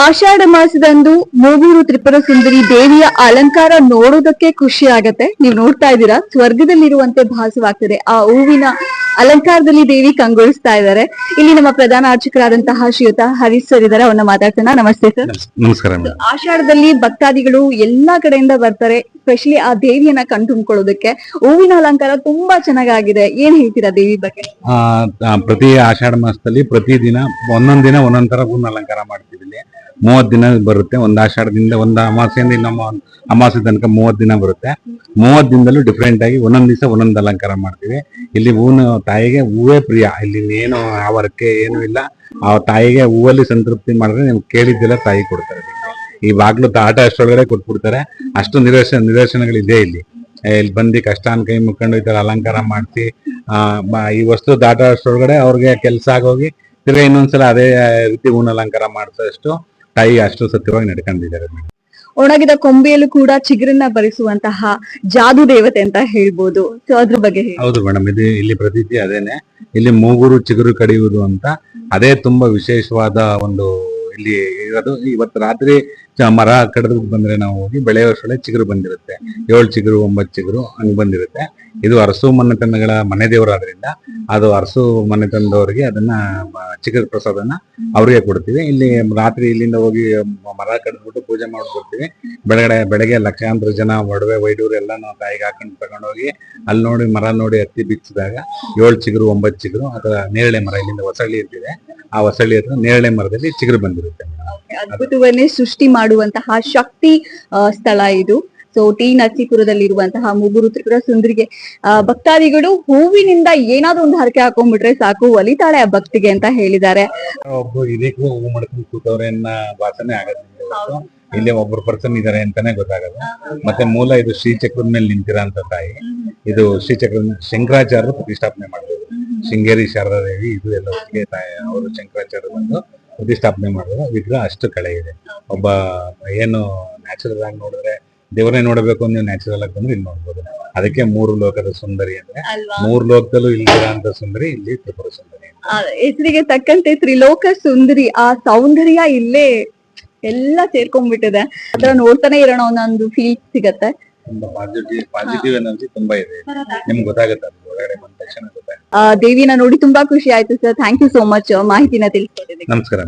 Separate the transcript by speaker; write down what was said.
Speaker 1: ಆಷಾಢ ಮಾಸದಂದು ಮೂಗೂರು ತ್ರಿಪುರ ಸುಂದರಿ ದೇವಿಯ ಅಲಂಕಾರ ನೋಡೋದಕ್ಕೆ ಖುಷಿ ಆಗತ್ತೆ. ನೀವು ನೋಡ್ತಾ ಇದ್ದೀರಾ, ಸ್ವರ್ಗದಲ್ಲಿರುವಂತೆ ಭಾಸವಾಗ್ತದೆ. ಆ ಹೂವಿನ ಅಲಂಕಾರದಲ್ಲಿ ದೇವಿ ಕಂಗೊಳಿಸ್ತಾ ಇದ್ದಾರೆ. ಇಲ್ಲಿ ನಮ್ಮ ಪ್ರಧಾನ ಅರ್ಚಕರಾದಂತಹ ಶ್ರೀಯುತ ಹರೀಶ್ ಸರ್ ಇದ್ದಾರೆ, ಅವನ್ನ ಮಾತಾಡ್ತಾನ. ನಮಸ್ತೆ ಸರ್.
Speaker 2: ನಮಸ್ಕಾರ.
Speaker 1: ಆಷಾಢದಲ್ಲಿ ಭಕ್ತಾದಿಗಳು ಎಲ್ಲಾ ಕಡೆಯಿಂದ ಬರ್ತಾರೆ, ಸ್ಪೆಷಲಿ ಆ ದೇವಿಯನ್ನ ಕಣ್ತುಂಬ್ಕೊಳ್ಳೋದಕ್ಕೆ. ಹೂವಿನ ಅಲಂಕಾರ ತುಂಬಾ ಚೆನ್ನಾಗಿದೆ. ಏನ್ ಹೇಳ್ತೀರಾ ದೇವಿ ಬಗ್ಗೆ?
Speaker 2: ಪ್ರತಿ ಆಷಾಢ ಮಾಸದಲ್ಲಿ ಪ್ರತಿದಿನ ಒಂದೊಂದ್ ದಿನ ಒಂದೊಂದ್ ತರ ಹೂವಿನ ಅಲಂಕಾರ ಮಾಡ್ತೀವಿ. ಇಲ್ಲಿ 30 ದಿನ ಬರುತ್ತೆ. ಒಂದ್ ಆಷಾಢದಿಂದ ಒಂದ್ ಅಮಾಸೆಯಿಂದ ಇನ್ನೊಂದು ಅಮಾಸೆ ತನಕ 30 ದಿನ ಬರುತ್ತೆ. 30 ದಿನದಲ್ಲೂ ಡಿಫ್ರೆಂಟ್ ಆಗಿ ಒಂದೊಂದ್ ದಿವಸ ಒಂದೊಂದು ಅಲಂಕಾರ ಮಾಡ್ತೀವಿ. ಇಲ್ಲಿ ಹೂವಿನ ತಾಯಿಗೆ ಹೂವೇ ಪ್ರಿಯ. ಇಲ್ಲಿ ಏನು ಆವರಕ್ಕೆ ಏನು ಇಲ್ಲ. ಆ ತಾಯಿಗೆ ಹೂವಲ್ಲಿ ಸಂತೃಪ್ತಿ ಮಾಡಿದ್ರೆ ನೀವು ಕೇಳಿದ್ದೆಲ್ಲ ತಾಯಿ ಕೊಡ್ತಾರೆ. ಈ ಬಾಗ್ಲು ಆಟ ಅಷ್ಟೊಳಗಡೆ ಕೊಟ್ಬಿಡ್ತಾರೆ. ಅಷ್ಟು ನಿದರ್ಶನಗಳಿದೆ ಇಲ್ಲಿ. ಇಲ್ಲಿ ಬಂದು ಕಷ್ಟಾನ್ ಕೈ ಮುಕ್ಕೊಂಡು ಈ ತರ ಅಲಂಕಾರ ಮಾಡಿಸಿ ಈ ವಸ್ತು ದಾಟ ಅಷ್ಟೊಳಗಡೆ ಅವ್ರಿಗೆ ಕೆಲಸ ಆಗೋಗಿ ತಿರ್ಗಾ ಇನ್ನೊಂದ್ಸಲ ಅದೇ ರೀತಿ ಹೂವಿನ ಅಲಂಕಾರ ಮಾಡಿಸೋಷ್ಟು ತಾಯಿ ಅಷ್ಟು ಸತ್ಯವಾಗಿ ನಡ್ಕೊಂಡಿದ್ದಾರೆ.
Speaker 1: ಒಣಗಿದ ಕೊಂಬೆಯಲ್ಲೂ ಕೂಡ ಚಿಗುರನ್ನ ಬರಿಸುವಂತಹ ಜಾದು ದೇವತೆ ಅಂತ ಹೇಳ್ಬೋದು. ಸೊ ಅದ್ರ ಬಗ್ಗೆ
Speaker 2: ಹೌದು ಮೇಡಮ್, ಇದು ಇಲ್ಲಿ ಪ್ರತೀತಿ ಅದೇನೆ. ಇಲ್ಲಿ ಮೂಗೂರು ಚಿಗುರು ಕಡಿಯುವುದು ಅಂತ ಅದೇ ತುಂಬಾ ವಿಶೇಷವಾದ ಒಂದು ಇಲ್ಲಿ ಇರೋದು. ಇವತ್ತು ರಾತ್ರಿ ಮರ ಕಡಿದು ಬಂದ್ರೆ ನಾವು ಹೋಗಿ ಬೆಳೆಯೋಷ್ಟೊಳೆ ಚಿಗುರು ಬಂದಿರುತ್ತೆ. 7 ಚಿಗುರು 9 ಚಿಗುರು ಹಂಗ್ ಬಂದಿರುತ್ತೆ. ಇದು ಅರಸು ಮನೆತನಗಳ ಮನೆ ದೇವರಾದ್ರಿಂದ ಅದು ಅರಸು ಮನೆತನದವರಿಗೆ ಅದನ್ನ ಚಿಗುರು ಪ್ರಸಾದನ ಅವ್ರಿಗೆ ಕೊಡ್ತೀವಿ. ಇಲ್ಲಿ ರಾತ್ರಿ ಇಲ್ಲಿಂದ ಹೋಗಿ ಮರ ಕಡಿದ್ಬಿಟ್ಟು ಪೂಜೆ ಮಾಡ್ಕೊಡ್ತೀವಿ. ಬೆಳಗ್ಗೆ ಲಕ್ಷಾಂತರ ಜನ ಒಡವೆ ವೈಡೂರು ಎಲ್ಲ ನಾವು ತಾಯಿಗೆ ಹಾಕೊಂಡು ತಗೊಂಡೋಗಿ ಅಲ್ಲಿ ನೋಡಿ ಮರ ನೋಡಿ ಹತ್ತಿ ಬಿಚ್ಚಿದಾಗ 7 ಚಿಗುರು 9 ಚಿಗುರು ಅಥವಾ ನೇರಳೆ ಮರ, ಇಲ್ಲಿಂದ ಹೊಸಳ್ಳಿ ಇರ್ತಿದೆ, ಆ ಹೊಸಳ್ಳಿ ಹತ್ರ ನೇರಳೆ ಮರದಲ್ಲಿ ಚಿಗುರು ಬಂದಿರುತ್ತೆ.
Speaker 1: ಅದ್ಭುತವನ್ನೇ ಸೃಷ್ಟಿ ಮಾಡುವಂತಹ ಶಕ್ತಿ ಸ್ಥಳ ಇದು. ಸೊ ಟಿ ನರಸೀಪುರದಲ್ಲಿರುವಂತಹ ಮೂಗೂರು ತ್ರಿಪುರ ಸುಂದರಿಗೆ ಭಕ್ತಾದಿಗಳು ಹೂವಿನಿಂದ ಏನಾದ್ರೂ ಒಂದು ಹರಕೆ ಹಾಕೊಂಡ್ಬಿಟ್ರೆ ಸಾಕು, ಒಲಿತಾಳೆ ಆ ಭಕ್ತಿಗೆ ಅಂತ ಹೇಳಿದ್ದಾರೆ.
Speaker 2: ಒಬ್ರು ಇದಕ್ಕೂ ಹೂ ಮಾಡ್ಕೊಂಡು ಕೂತವ್ರೆ ಅನ್ನೋ ಭಾಷೆನೇ ಆಗೋದಿಲ್ಲ. ಇಲ್ಲಿ ಒಬ್ರು ಪರ್ಸನ್ ಇದಾರೆ ಅಂತಾನೆ ಗೊತ್ತಾಗಲ್ಲ. ಮತ್ತೆ ಮೂಲ ಇದು ಶ್ರೀಚಕ್ರದ ಮೇಲೆ ನಿಂತಿರೋ ಅಂತ ತಾಯಿ. ಇದು ಶ್ರೀಚಕ್ರ ಶಂಕರಾಚಾರ್ಯರು ಪ್ರತಿಷ್ಠಾಪನೆ ಮಾಡಿದ್ರು. ಶೃಂಗೇರಿ ಶಾರದಾ ದೇವಿ ಇದು ಎಲ್ಲ ಒಟ್ಟಿಗೆ ತಾಯಿ ಅವರು ಶಂಕರಾಚಾರ್ಯ ಬಂದು ಪ್ರತಿಷ್ಠಾಪನೆ ಮಾಡಿದ್ರು. ವಿಗ್ರಹ ಅಷ್ಟು ಕಳೆ ಇದೆ. ಒಬ್ಬ ಏನು ನ್ಯಾಚುರಲ್ ಆಗಿ ನೋಡಿದ್ರೆ ದೇವರೇ ನೋಡಬೇಕು ನೀವು ನ್ಯಾಚುರಲ್ ಆಗಿ ಬಂದ್ರೆ ಇಲ್ಲಿ ನೋಡ್ಬೋದು. ಅದಕ್ಕೆ 3 ಲೋಕದ ಸುಂದರಿ ಅಂದ್ರೆ 3 ಲೋಕದಲ್ಲೂ ಇಲ್ಲಿರೋ ಅಂತ ಸುಂದರಿ ಇಲ್ಲಿ ತ್ರಿಪುರ ಸುಂದರಿ.
Speaker 1: ಹೆಸರಿಗೆ ತಕ್ಕಂತೆ ತ್ರಿಲೋಕ ಸುಂದರಿ. ಆ ಸೌಂದರ್ಯ ಇಲ್ಲೇ ಎಲ್ಲ ಸೇರ್ಕೊಂಡ್ಬಿಟ್ಟಿದೆ. ಅದರ ನೋಡ್ತಾನೆ ಇರೋಣ ಒಂದೊಂದು ಫೀಲ್ ಸಿಗತ್ತೆ.
Speaker 2: ತುಂಬಾ ಪಾಸಿಟಿವ್ ಎನರ್ಜಿ ತುಂಬಾ ಇದೆ. ನಿಮ್ಗೆ ಗೊತ್ತಾಗುತ್ತೆ ಹೊರಗಡೆ ಬಂದ ತಕ್ಷಣ ಗೊತ್ತಾಗುತ್ತೆ.
Speaker 1: ದೇವಿನ ನೋಡಿ ತುಂಬಾ ಖುಷಿ ಆಯ್ತು sir. Thank you so much ಮಾಹಿತಿನ ತಿಳಿಸ್ಕೊಟ್ಟಿದ್ದಕ್ಕೆ.
Speaker 2: ನಮಸ್ಕಾರ.